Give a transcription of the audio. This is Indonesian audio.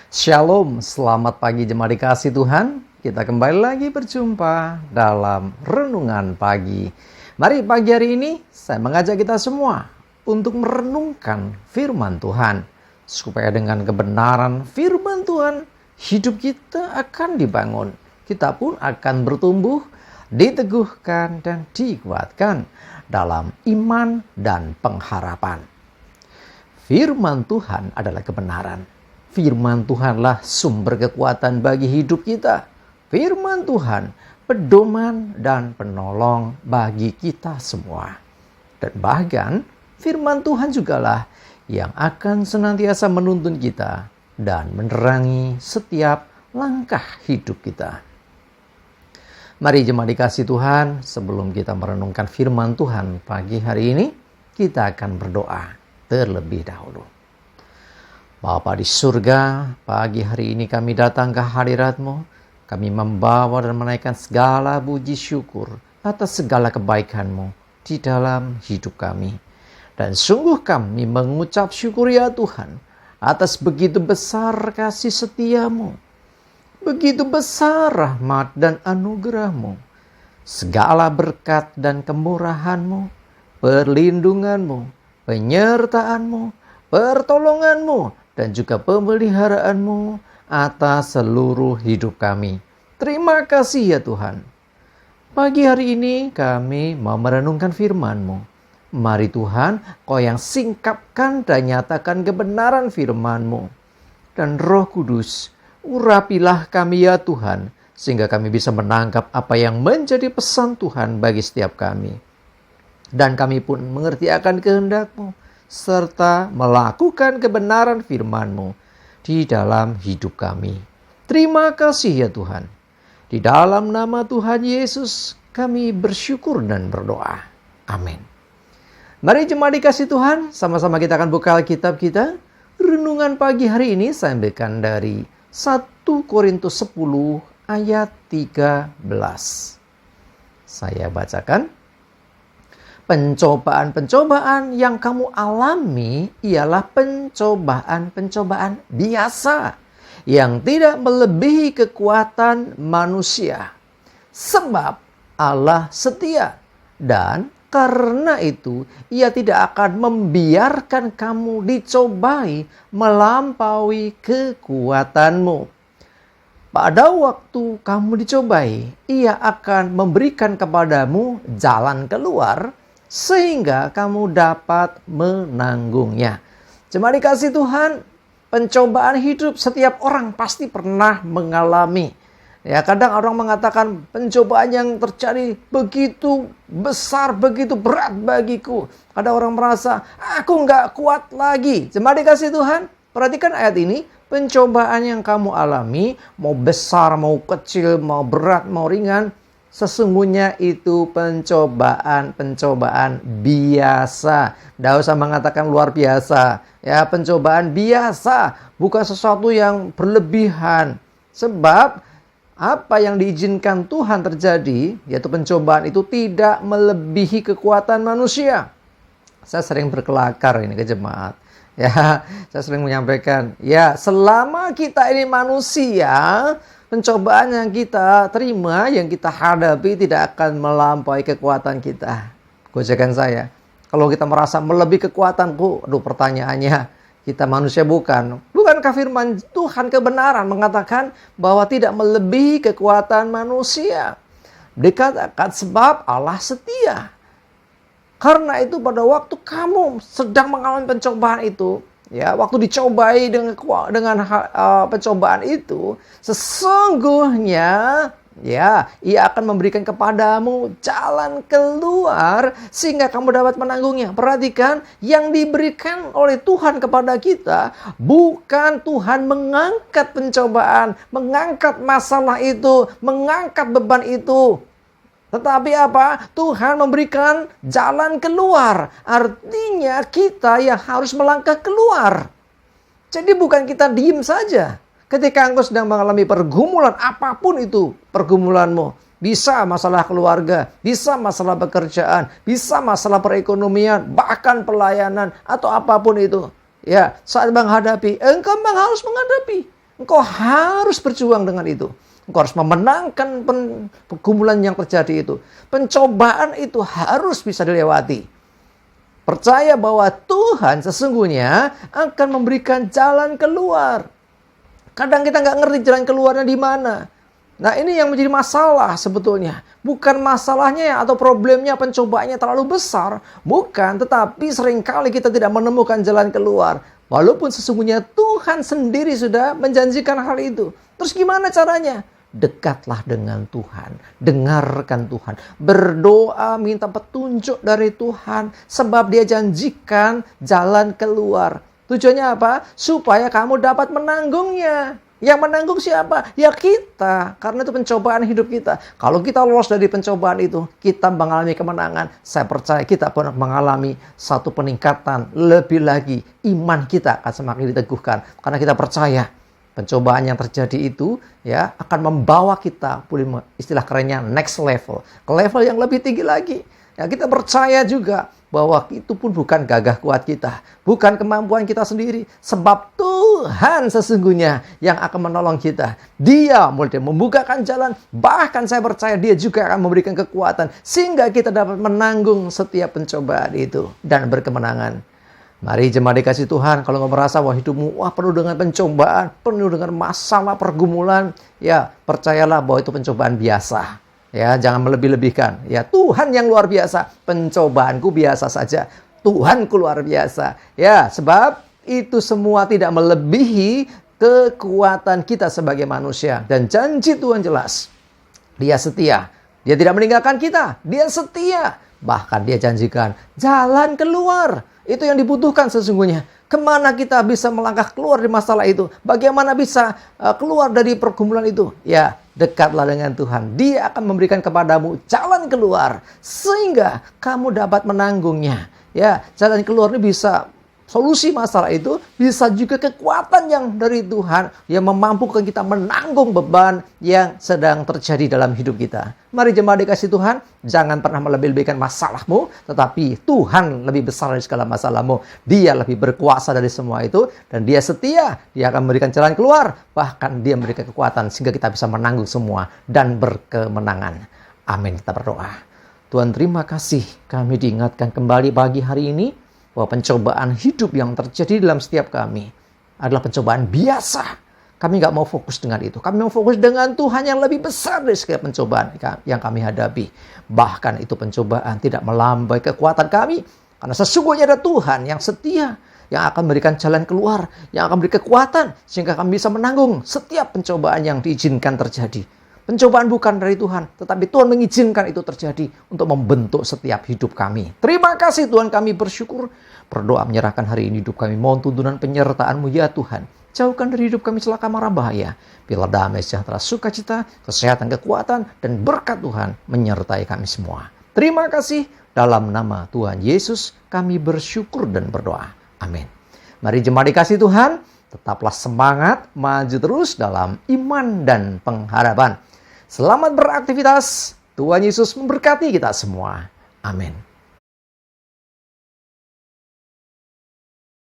Shalom, selamat pagi jemaat dikasih Tuhan. Kita kembali lagi berjumpa dalam Renungan Pagi. Mari pagi hari ini saya mengajak kita semua untuk merenungkan firman Tuhan. Supaya dengan kebenaran firman Tuhan, hidup kita akan dibangun. Kita pun akan bertumbuh, diteguhkan dan dikuatkan dalam iman dan pengharapan. Firman Tuhan adalah kebenaran. Firman Tuhanlah sumber kekuatan bagi hidup kita. Firman Tuhan pedoman dan penolong bagi kita semua. Dan bahkan firman Tuhan jugalah yang akan senantiasa menuntun kita dan menerangi setiap langkah hidup kita. Mari jemaat dikasih Tuhan, sebelum kita merenungkan firman Tuhan pagi hari ini, kita akan berdoa terlebih dahulu. Bapa di surga, pagi hari ini kami datang ke hadirat-Mu. Kami membawa dan menaikkan segala puji syukur atas segala kebaikan-Mu di dalam hidup kami. Dan sungguh kami mengucap syukur ya Tuhan atas begitu besar kasih setia-Mu. Begitu besar rahmat dan anugerah-Mu. Segala berkat dan kemurahan-Mu, perlindungan-Mu, penyertaan-Mu, pertolongan-Mu, dan juga pemeliharaan-Mu atas seluruh hidup kami. Terima kasih ya Tuhan. Pagi hari ini kami mau merenungkan firman-Mu. Mari Tuhan, Kau yang singkapkan dan nyatakan kebenaran firman-Mu. Dan Roh Kudus, urapilah kami ya Tuhan, sehingga kami bisa menangkap apa yang menjadi pesan Tuhan bagi setiap kami. Dan kami pun mengerti akan kehendak-Mu, serta melakukan kebenaran firman-Mu di dalam hidup kami. Terima kasih ya Tuhan. Di dalam nama Tuhan Yesus kami bersyukur dan berdoa. Amin. Mari jemaat dikasih Tuhan, sama-sama kita akan buka Alkitab kita. Renungan pagi hari ini saya ambilkan dari 1 Korintus 10 ayat 13. Saya bacakan. Pencobaan-pencobaan yang kamu alami ialah pencobaan-pencobaan biasa yang tidak melebihi kekuatan manusia. Sebab Allah setia dan karena itu Ia tidak akan membiarkan kamu dicobai melampaui kekuatanmu. Pada waktu kamu dicobai, Ia akan memberikan kepadamu jalan keluar sehingga kamu dapat menanggungnya. Jemaat dikasih Tuhan, pencobaan hidup setiap orang pasti pernah mengalami. Ya, kadang orang mengatakan pencobaan yang terjadi begitu besar, begitu berat bagiku. Ada orang merasa, aku nggak kuat lagi. Jemaat dikasih Tuhan, perhatikan ayat ini. Pencobaan yang kamu alami, mau besar, mau kecil, mau berat, mau ringan, sesungguhnya itu pencobaan biasa. Tidak usah mengatakan luar biasa. Ya, pencobaan biasa, bukan sesuatu yang berlebihan. Sebab apa yang diizinkan Tuhan terjadi, yaitu pencobaan itu tidak melebihi kekuatan manusia. Saya sering berkelakar ini ke jemaat. Ya, saya sering menyampaikan, ya selama kita ini manusia, pencobaan yang kita terima, yang kita hadapi tidak akan melampaui kekuatan kita. Gojekan saya, kalau kita merasa melebihi kekuatanku, pertanyaannya, kita manusia bukan. Bukankah firman Tuhan kebenaran mengatakan bahwa tidak melebihi kekuatan manusia? Dikatakan sebab Allah setia. Karena itu pada waktu kamu sedang mengalami pencobaan itu, ya, waktu dicobai dengan pencobaan itu, sesungguhnya ya, Ia akan memberikan kepadamu jalan keluar sehingga kamu dapat menanggungnya. Perhatikan, yang diberikan oleh Tuhan kepada kita bukan Tuhan mengangkat pencobaan, mengangkat masalah itu, mengangkat beban itu. Tetapi apa? Tuhan memberikan jalan keluar. Artinya kita yang harus melangkah keluar. Jadi bukan kita diem saja. Ketika engkau sedang mengalami pergumulan, apapun itu pergumulanmu. Bisa masalah keluarga, bisa masalah pekerjaan, bisa masalah perekonomian, bahkan pelayanan, atau apapun itu. Ya, saat menghadapi, engkau memang harus menghadapi. Engkau harus berjuang dengan itu. Engkau harus memenangkan pergumulan yang terjadi itu. Pencobaan itu harus bisa dilewati. Percaya bahwa Tuhan sesungguhnya akan memberikan jalan keluar. Kadang kita nggak ngerti jalan keluarnya di mana. Nah, ini yang menjadi masalah sebetulnya. Bukan masalahnya atau problemnya pencobaannya terlalu besar. Bukan, tetapi seringkali kita tidak menemukan jalan keluar. Walaupun sesungguhnya Tuhan sendiri sudah menjanjikan hal itu. Terus gimana caranya? Dekatlah dengan Tuhan. Dengarkan Tuhan. Berdoa minta petunjuk dari Tuhan. Sebab Dia janjikan jalan keluar. Tujuannya apa? Supaya kamu dapat menanggungnya. Yang menanggung siapa? Ya kita. Karena itu pencobaan hidup kita. Kalau kita lolos dari pencobaan itu, kita mengalami kemenangan. Saya percaya kita pun mengalami satu peningkatan. Lebih lagi, iman kita akan semakin diteguhkan. Karena kita percaya pencobaan yang terjadi itu ya akan membawa kita, istilah kerennya next level. Ke level yang lebih tinggi lagi. Ya, kita percaya juga bahwa itu pun bukan gagah kuat kita, bukan kemampuan kita sendiri, sebab Tuhan sesungguhnya yang akan menolong kita. Dia mulai membukakan jalan, bahkan saya percaya Dia juga akan memberikan kekuatan sehingga kita dapat menanggung setiap pencobaan itu dan berkemenangan. Mari jemaat dikasih Tuhan, kalau nggak merasa bahwa hidupmu penuh dengan pencobaan, penuh dengan masalah pergumulan, ya percayalah bahwa itu pencobaan biasa. Ya, jangan melebih-lebihkan. Ya, Tuhan yang luar biasa, pencobaanku biasa saja. Tuhanku luar biasa. Ya, sebab itu semua tidak melebihi kekuatan kita sebagai manusia. Dan janji Tuhan jelas. Dia setia. Dia tidak meninggalkan kita. Dia setia. Bahkan Dia janjikan jalan keluar. Itu yang dibutuhkan sesungguhnya. Kemana kita bisa melangkah keluar dari masalah itu? Bagaimana bisa keluar dari pergumulan itu? Ya, dekatlah dengan Tuhan. Dia akan memberikan kepadamu jalan keluar. Sehingga kamu dapat menanggungnya. Ya, jalan keluar ini bisa solusi masalah itu, bisa juga kekuatan yang dari Tuhan yang memampukan kita menanggung beban yang sedang terjadi dalam hidup kita. Mari jemaat dikasih Tuhan, jangan pernah melebih-lebihkan masalahmu, tetapi Tuhan lebih besar dari segala masalahmu. Dia lebih berkuasa dari semua itu, dan Dia setia. Dia akan memberikan jalan keluar, bahkan Dia memberikan kekuatan sehingga kita bisa menanggung semua dan berkemenangan. Amin. Kita berdoa. Tuhan, terima kasih kami diingatkan kembali pagi hari ini bahwa pencobaan hidup yang terjadi dalam setiap kami adalah pencobaan biasa. Kami nggak mau fokus dengan itu. Kami mau fokus dengan Tuhan yang lebih besar dari segala pencobaan yang kami hadapi. Bahkan itu pencobaan tidak melampaui kekuatan kami. Karena sesungguhnya ada Tuhan yang setia, yang akan memberikan jalan keluar, yang akan memberi kekuatan, sehingga kami bisa menanggung setiap pencobaan yang diizinkan terjadi. Pencobaan bukan dari Tuhan, tetapi Tuhan mengizinkan itu terjadi untuk membentuk setiap hidup kami. Terima kasih Tuhan, kami bersyukur. Berdoa menyerahkan hari ini hidup kami. Mohon tuntunan penyertaan-Mu ya Tuhan. Jauhkan dari hidup kami celaka mara bahaya. Bila damai, sejahtera, sukacita, kesehatan, kekuatan, dan berkat Tuhan menyertai kami semua. Terima kasih. Dalam nama Tuhan Yesus kami bersyukur dan berdoa. Amin. Mari jemaat dikasih Tuhan, tetaplah semangat, maju terus dalam iman dan pengharapan. Selamat beraktivitas. Tuhan Yesus memberkati kita semua. Amin.